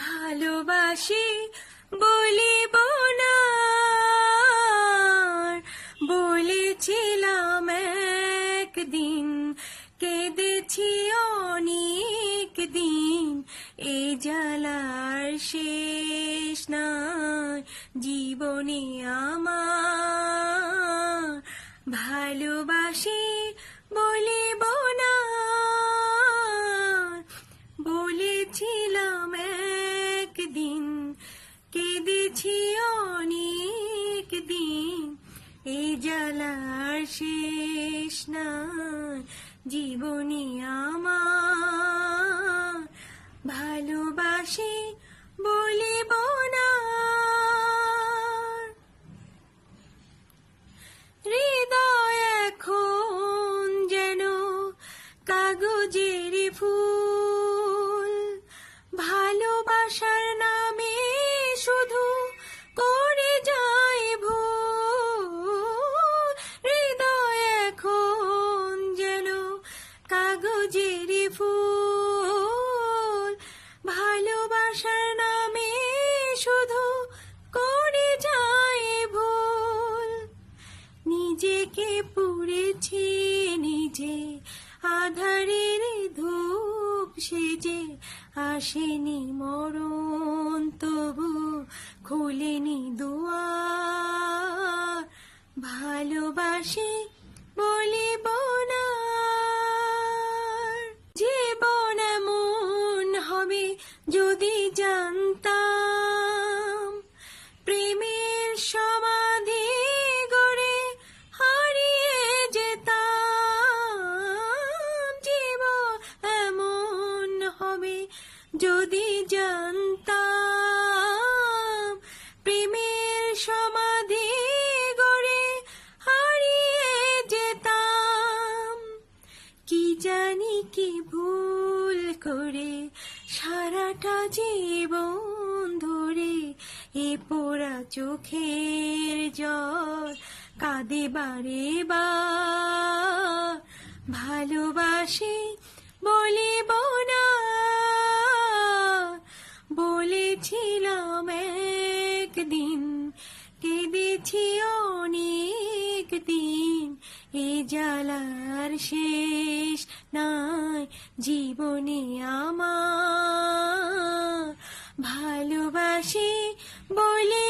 ভালোবাসি বলিব না, বলেছিলাম একদিন, কেঁদেছি অনেক দিন, এ জ্বালার শেষ নাই জীবনে আমার। ভালোবাসি বলিব না, বলেছিলাম একদিন, কেঁদেছি অনেক দিন, এই জ্বালার শেষ নাই জীবনে আমার। ভালোবাসি বলিব না। হৃদয় এখন যেন কাগজের ফুল, ভালোবাসার নামে শুধু করে যায় ভুল। হৃদয় এখন যেন কাগজের ফুল, ভালোবাসার নামে শুধু করে যায় ভুল। নিজেকে পুড়েছি নিজে আধারের ধূপ সেজে, আসেনি মরণ তবু খুলেনি দুয়ার। ভালোবাসি বলিব না, জীবন এমন হবে যদি জানতাম, প্রেমের সমাধি গড়ে হারিয়ে যেতাম। জীবন এমন হবে যদি জানতাম, প্রেমের সমাধি গড়ে হারিয়ে যেতাম। কি জানি কি ভুল করে সারাটা জীবন ধরে এ পোড়া চোখের জল কাঁদে বারে বার। ভালোবাসি বলিব না, বলেছিলাম একদিন, কেঁদেছি অনেক দিন, এ জ্বালার শেষ নাই জীবনে আমার। ভালোবাসি বলে